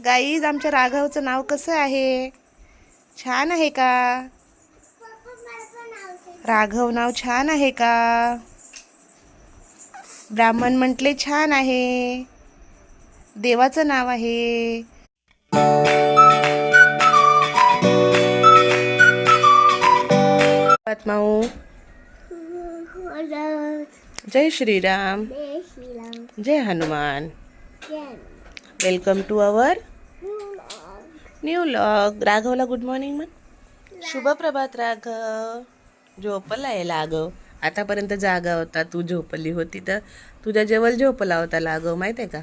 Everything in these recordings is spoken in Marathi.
गाईज आमच्या राघवचं नाव कसं आहे? छान आहे का? राघव नाव छान आहे का? ब्राह्मण म्हटले छान आहे. देवाचं नाव आहे. माऊ जय श्रीराम, जय Hanuman. Welcome to our new vlog. राघवला गुड मॉर्निंग म्हण. शुभ प्रभात राघव. झोपला आहे लागव. आतापर्यंत जागा होता. तू झोपली होती तर तुझ्या जवळ झोपला होता लागव, माहित आहे का?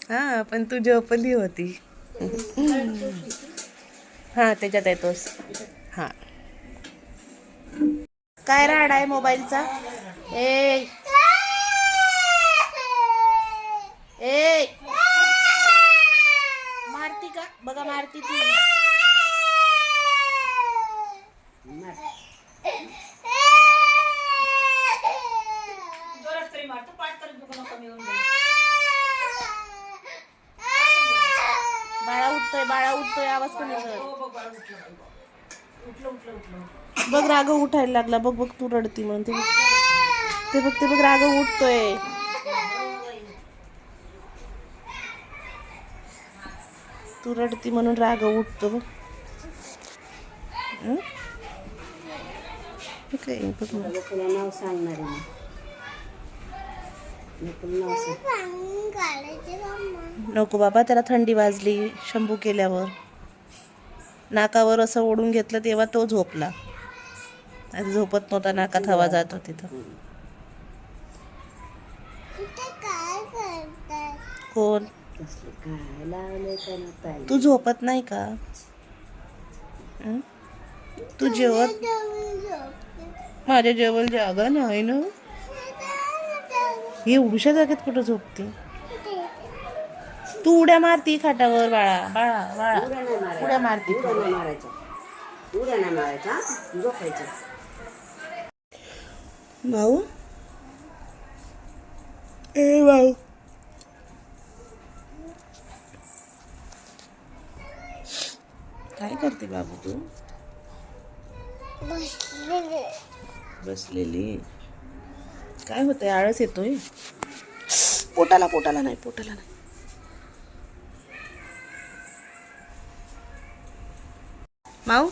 हा, पण तू झोपली होती. हा, त्याच्यात येतोस. हा, काय राडा आहे मोबाईलचा? ए ए मारती का बघा, मारती ती. बाळा उठतोय, बाळा उठतोय, आवाज कमी कर. बघ राघव उठायला लागला. बघ बघ, तू रडती म्हणते. ते बघ, ते बघ, राघव उठतोय. तू रडती म्हणून राघव उठतो बघ. नाव सांगणार आहे. नको बाबा, त्याला थंडी वाजली शंभू केल्यावर. नाकावर असं ओढून घेतलं तेव्हा तो झोपला. झोपत नव्हता, नाकात हवा जात होती. तर कोण? तू झोपत नाही का? तू जेवत? माझ्या जेवण जागा नाही ना. ही उडूशा जागेत कुठं झोपते? तू उड्या मारती खाटावर. बाळा बाळा बाळा, उड्या मारती. उड्या नाही मारायचा, झोपायचं. भाऊ, ए भाऊ, काय करते बाबू तू? बसलेली. काय होतंय? आळस येतोय. पोटाला पोटाला नाही, पोटाला नाही. माऊ,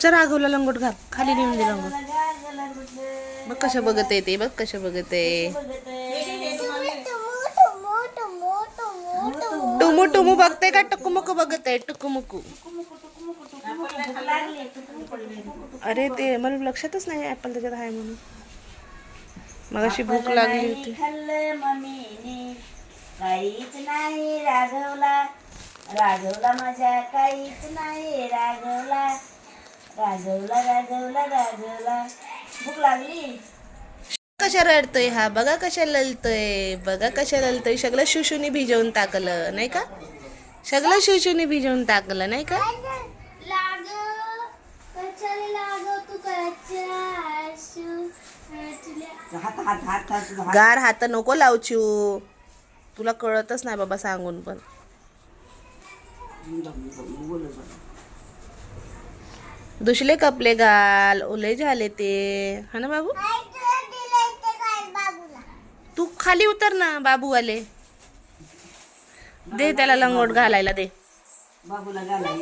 जर राघवला लंगोट घाल. खाली नेऊन दे लंगोट. बघ कशा बघत आहे ते. बघ कशा बघत आहे. टुमू टुमू बघते का टुकुमुकू बघत आहे? टुकुमुकू. अरे ते मला लक्षातच नाही ऍपल त्याच्यात आहे म्हणून. मगाशी भूक लागली होती. काहीच नाही राघवला, राघवला माझ्या काहीच नाही राघवला, राघवला राघवला राघवला. भूक लागली. कशा रडतोय हा? बघा कशा ललतोय, बघा कशा ललतोय. सगळं शिवशुनी भिजवून टाकलं नाही का? सगळं शिवशुनी भिजवून टाकलं नाही का? गार हात नको लावचू. तुला कळतच नाही बाबा सांगून पण. दुसले कपले घाल, ओले झाले ते. हा ना बाबू? तू खाली उतर ना बाबू आले. दे त्याला लंगोट घालायला दे. बाबूला घालाय.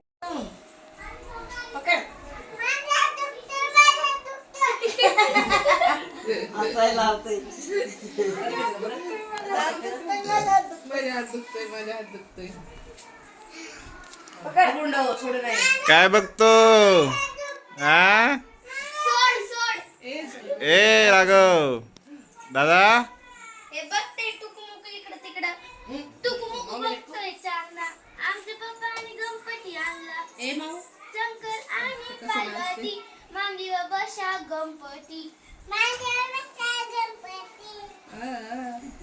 काय बघतो? हा, ए राघव दादा, हे बघते टुकुमुकू इकडं तिकडं. टुकुमुकू बघतोय चांगला. आमचे पप्पा आणि गणपती आणला. शंकर आणि पार्वती मांडीवर बसा गणपती.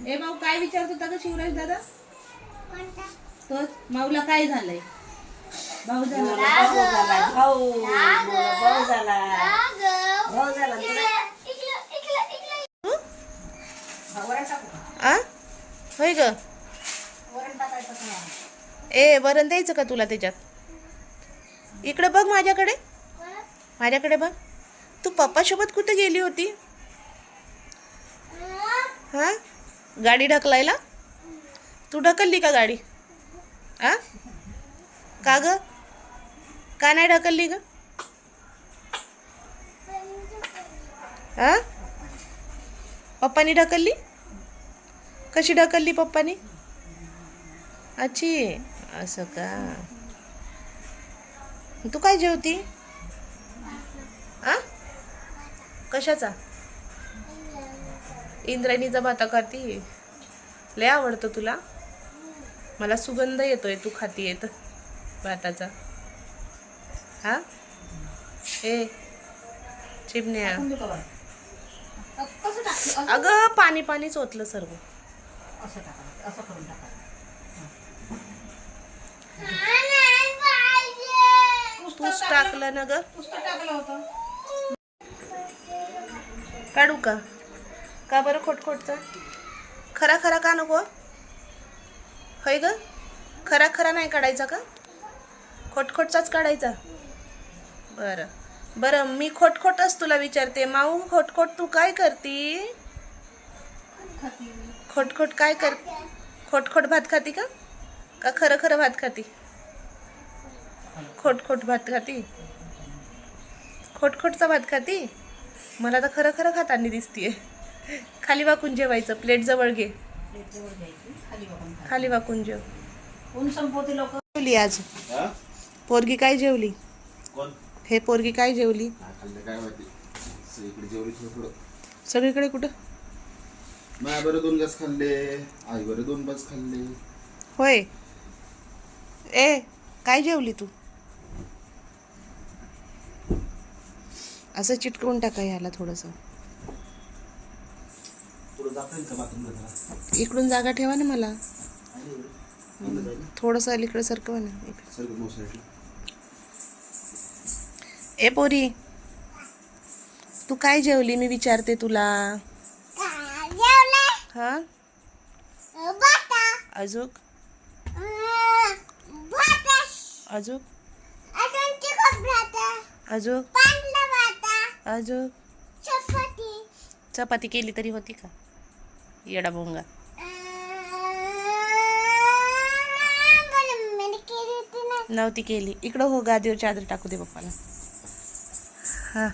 ए भाऊ, काय विचारत होता का शिवराज दादा? तो माऊला काय झालंय? भाऊ झाला. भाऊ झाला. भाऊ झाला. आ होय ग. ए वरण द्यायचं का तुला त्याच्यात? इकडे बघ माझ्याकडे, माझ्याकडे बघ. तू पप्पासोबत कुठे गेली होती? हा, गाडी ढकलायला? तू ढकलली का गाडी? हा, का ग? का नाही ढकलली ग? हा, पप्पानी ढकलली? कशी ढकलली पप्पानी? अच्छी, असं का? तू काय जेवती? आ, कशाचा? इंद्रायणीचा भाता खाती? लय आवडतं तुला? मला सुगंध येतोय तू खाती येत भाताचा. हा, ए चिमण्या, अगं पाणी पाणीच ओतलं सर्व. तूच टाकलं ना ग. काढू का? का बरं खोटखोटचा? खरा खरा का नको? होय ग, खरा खरा नाही काढायचा का? खोटखोटचाच काढायचा. बरं बरं, मी खोटखोटच तुला विचारते. माऊ, खोटखोट तू काय करती? खोटखोट काय कर? खोटखोट भात खाती का? का खरं खरं भात खाती? खोटखोट भात खाती? खोटखोटचा भात खाती? मला तर खरं खरं खाताना दिसतीये. खाली वाकून जेवायचं, प्लेट जवळ घे, खाली वाकून जेव. ऊन संपवते लोक. जेवली आज पोरगी? काय जेवली? हे पोरगी काय जेवली? सगळीकडे कुठं? माझ्या बरं 2 घास खाल्ले, आई बरं 2 घास खाल्ले. होय. ए काय जेवली तू? असं चिटकवून टाका ह्याला थोडंसं. इकडून जागा ठेवा ना मला. थोडंसं अलीकडे सरकवा ना. ए पोरी, तू काय जेवली मी विचारते तुला. हा, अजूक अजूक अजूक अजूक चपाती केली तरी होती का? येडा भोंगा. नव्हती केली. इकडं हो, गादीवर चादर टाकू दे पप्पाला. हा,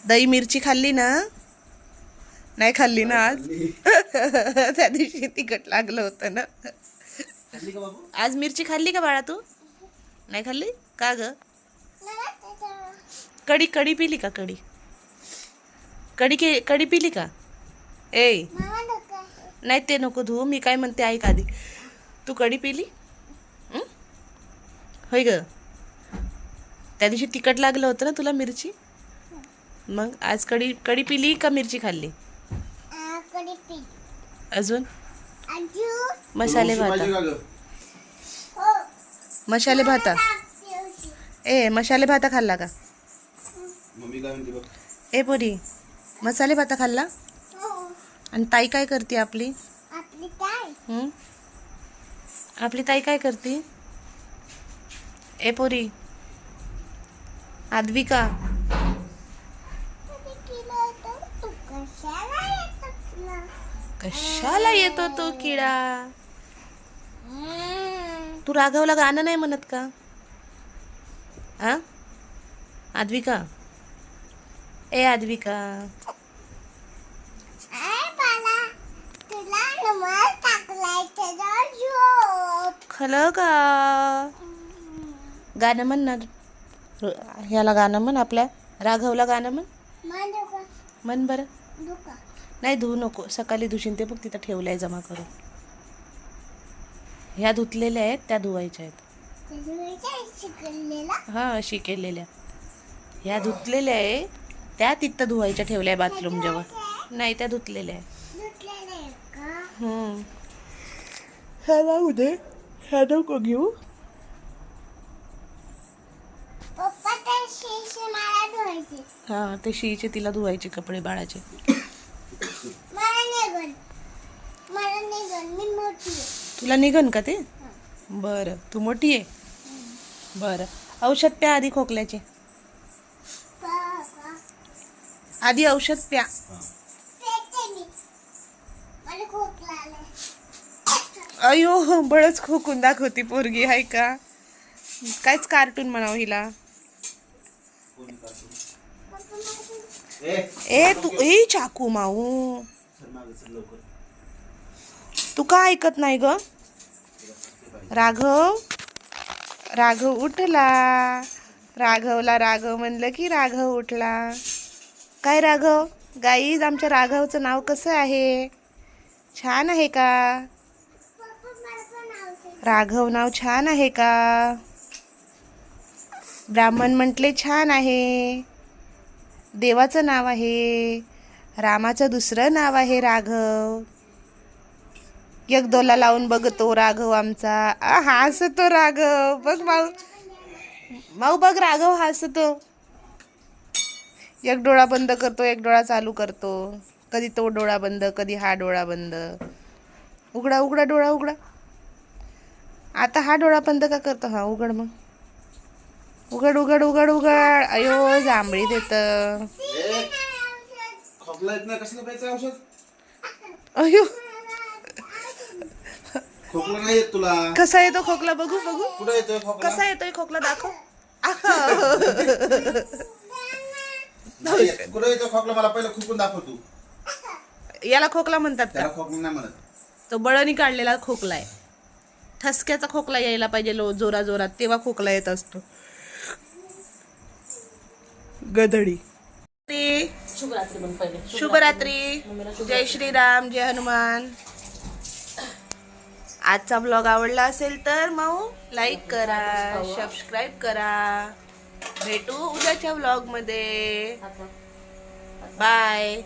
दही मिरची खाल्ली ना? नाही खाल्ली ना आज? त्या दिवशी तिखट लागलं होतं ना. आज मिरची खाल्ली का बाळा तू? नाही खाल्ली का ग? कढी कढी पिली का? कढी कढी पिली का? ए नाही, ते नको धू. मी काय म्हणते ऐक आधी. तू कढी पिली? होय ग, त्या दिवशी तिखट लागलं होतं ना तुला मिरची. मग आज कढी पिली का मिरची खाल्ली? अजून मसाले भाता. मसाले भाता. ए मसाले भाता खाल्ला का? ए पोरी, मसाले भाता खाल्ला? आणि ताई काय करते आपली? आपली ताई काय करते? ए पोरी, आद्विका, कशाला येतो तो किडा? तू राघवला गाणं नाही म्हणत का? आ आद्विका, ए आद्विका, खलं का? गाणं म्हण ना. ह्याला गाणं म्हण, आपल्या राघवला गाणं म्हण. म्हण बरं. नाही धुवू नको, सकाळी धुशीन. ते बघ तिथं ठेवलंय जमा करून. ह्या धुतलेल्या आहेत, त्या धुवायच्या आहेत. हा, शिकेलेल्या. ह्या धुतलेल्या आहे, त्या तिथं धुवायच्या ठेवल्या बाथरूम जवळ. नाही, त्या धुतलेल्या आहे. ह्या लावू दे, ह्या नको घेऊ. हा, ते शीचे तिला धुवायचे कपडे बाळाचे. तुला निघन का ते? बरं, तू मोठी आहे. बरं, औषध प्या आधी खोकल्याचे. आधी औषध प्या. अयो, बळच खोकून दाखवती पोरगी आहे का. कायच कार्टून म्हणावं हिला. ए तू चाकू माऊ, तू का ऐकत नाही ग. राघव उठला. राघवला राघव म्हणलं की राघव उठला. काय राघव, गाईज आमच्या राघवचं नाव कसं आहे. छान आहे का. राघव नाव छान आहे का. ब्राह्मण म्हटले छान आहे. देवाचं नाव आहे. रामाचं दुसरं नाव आहे राघव. एक डोला लावून बघतो राघव आमचा. हसतो राघव. बघ माऊ बघ, राघव हसतो. एक डोळा बंद करतो, एक डोळा चालू करतो. कधी तो डोळा बंद, कधी हा डोळा बंद. उघडा उघडा डोळा उघडा. आता हा डोळा बंद का करतो. हा उघड मग. उघड उघड उघड उघड. अयो, जांभळी देत. खोकला येत नाही, कशाला प्यायचं औषध. अयो, खोकला नाही येत तुला. कसा येतो खोकला बघू बघू. कुठे येतोय खोकला. कसा येतोय खोकला दाखव. कुठे येतोय खोकला, मला पहिलं खुकून दाखव तू. याला खोकला म्हणतात का. त्याला खोकला नाही म्हणत. तो बळणी काढलेला खोकला आहे. ठसक्याचा खोकला यायला पाहिजे जोरा जोरात, तेव्हा खोकला येत असतो. गधडी. शुभरात्री म्हण पहिले. शुभरात्री. जय श्रीराम, जय हनुमान. आजचा ब्लॉग आवडला असेल तर मग लाईक करा, सबस्क्राईब करा. भेटू उद्याच्या ब्लॉग मध्ये. बाय.